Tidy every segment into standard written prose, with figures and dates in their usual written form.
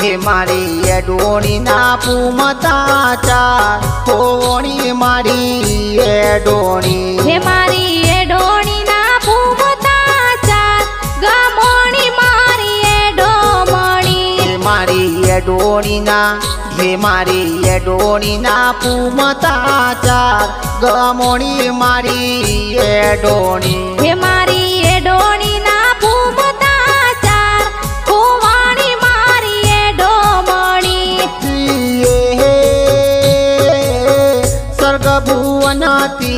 हे मारी एडोणीना पूमता चार होणी मारी एडोणी हे मारी एडोणीना पूमता चार गमोणी मारी एडोमणी हे मारी एडोणीना पूमता चार गमोणी मारी एडोणी हे मारी एडोणीना पूमता चार होवाणी मारी एडोमणी सर्ग भुवनाती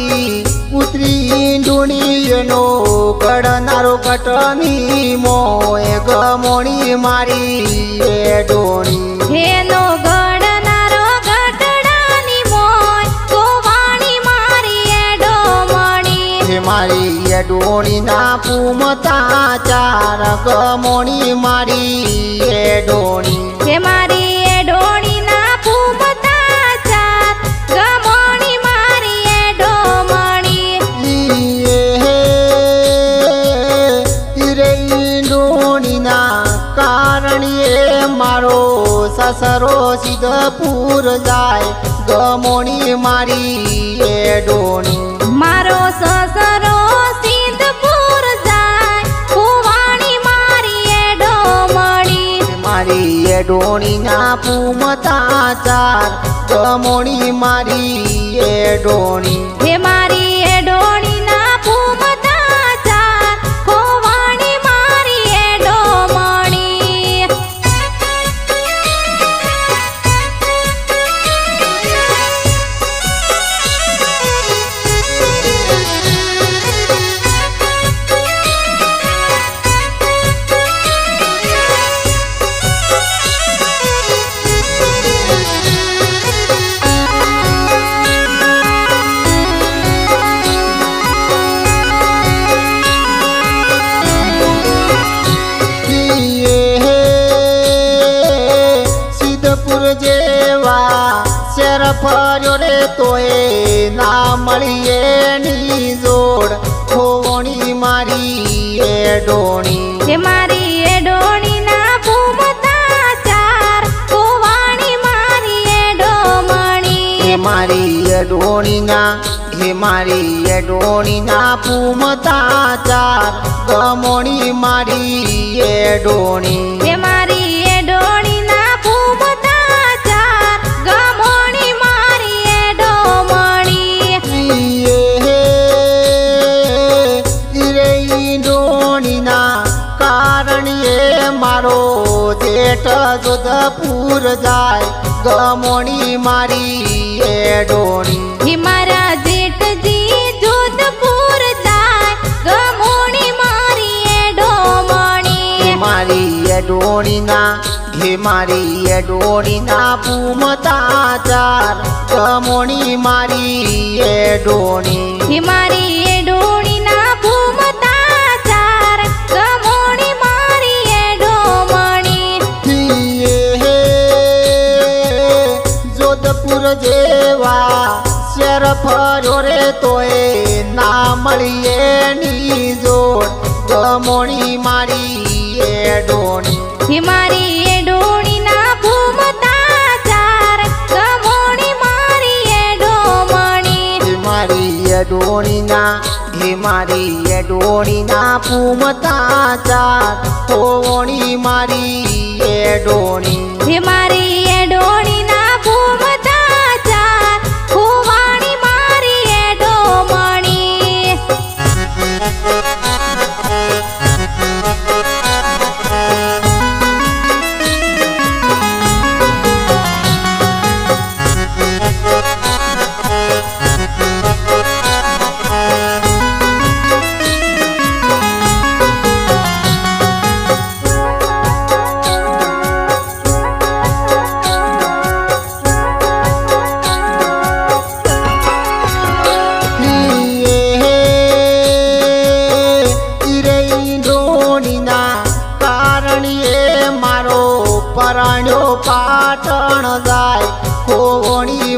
उतरी इंडुणीनो गडनारो गटनी मोय गमोणी मारी एडोणी हेनो गडनारो गटडानी मोय गोवाणी मारी एडोमणी हे मारी एडोणीना पूमता चार गमोणी मारी एडोणी हे मारी एडोणीना पूमता चार गमोणी मारी एडोमणी रे इंडोणीना कारणिये मारो ससरो सिद्धपुर जाय गमोणी मारी एडोणी मारो ससरो सिद्धपुर जाय होवाणी मारी एडोमणी मारी एडोणीना पूमता चार गमोणी मारी एडोणी हे मारी एडोणीना पूमता चार होवाणी मारी एडोमणी ફર્યો રે તોય ના મળીએ ની જોડ હોવણી મારી એડોણી हे मारी एडोणीना पूमता चार होवाणी मारी एडोमणी हे मारी एडोणीना पूमता चार गमोणी मारी एडोणी हे मारी एडोणीना पूमता चार गमोणी मारी एडोमणी रे इंडोणीना कारणिये मारो जेठ जोधपुर जाय गमोणी मारी एडोणी ही मारा जेठजी जोधपुर जाय गमोणी मारी एडोमणी हे मारी एडोणीना पूमता चार गमोणी मारी एडोणी ही मारी एडोणीना पूमता चार गमोणी मारी एडोमणी जोधपुर जेवा शहर फर्यो रे तोय ना મળીએ ની જોડ ગમોણી મારી એડોણી ही मारी एडोणीना पूमता चार गमोणी मारी एडोमणी हे मारी एडोणीना पूमता चार होवणी मारी एडोणी हे मारी एडोणीना पूमता चार होवाणी मारी एडोमणी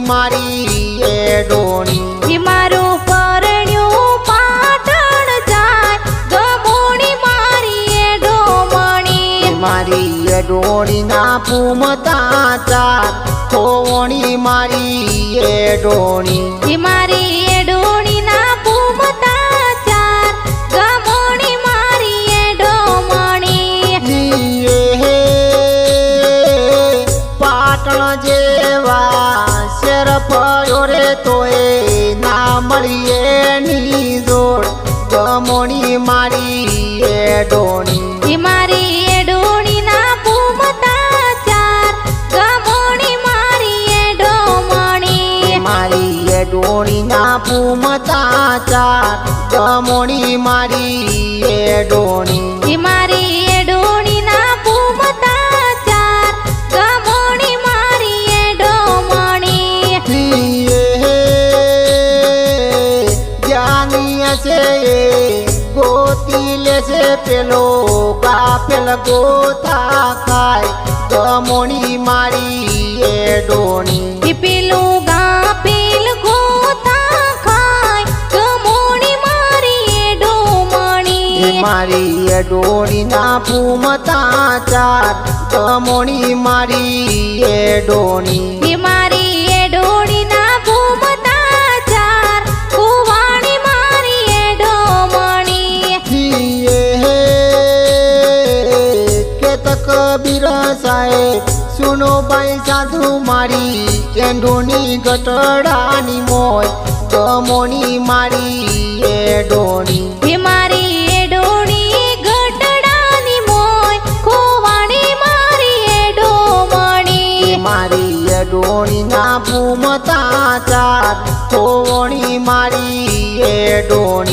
મારી એડોણી મારું પરણ્યું પાટણ જાય ગમોણી મારી એડોમણી મારી એડોણીના પૂમતા ચાર હોવણી મારી એડોણી મારી એડોણીના પૂમતા ચાર ગમોણી મારી એડોમણી પાટણ જેવા શેર ફર્યો રે તોય ના મળીએ ની જોડ ગમોણી મારી એડોણી મારી એડોણીના પૂમતા ચાર ગમોણી મારી એડોમણી મારી એડોણીના પૂમતા ચાર ગમોણી મારી એડોણી મારી એડોણીના પૂમતા ચાર ગમોણી મારી એડોમણી જાનીએ છે ગોતી લેશે પેલો ગાફેલ ગોથા ખાય ગમોણી મારી એડોણી પેલું ગાપેલ ગોતા ખાય ગમોણી મારી એડોમણી મારી એડોણીના પૂમતા ચાર ગમોણી મારી એડોણી મારી એડોણીના પૂમતા ચાર કુવાણી મારી એડોમણી કેત કબીર સાહેબ સુનો ભાઈ સાધુ મારી એડોણી ગટડાની મોય ગમોણી મારી એડોણી મારી એડોણી ગટડાની મોય ખોવાણી મારી એડોમણી મારી એડોણીના પૂમતા ચાર હોવણી મારી એડોણી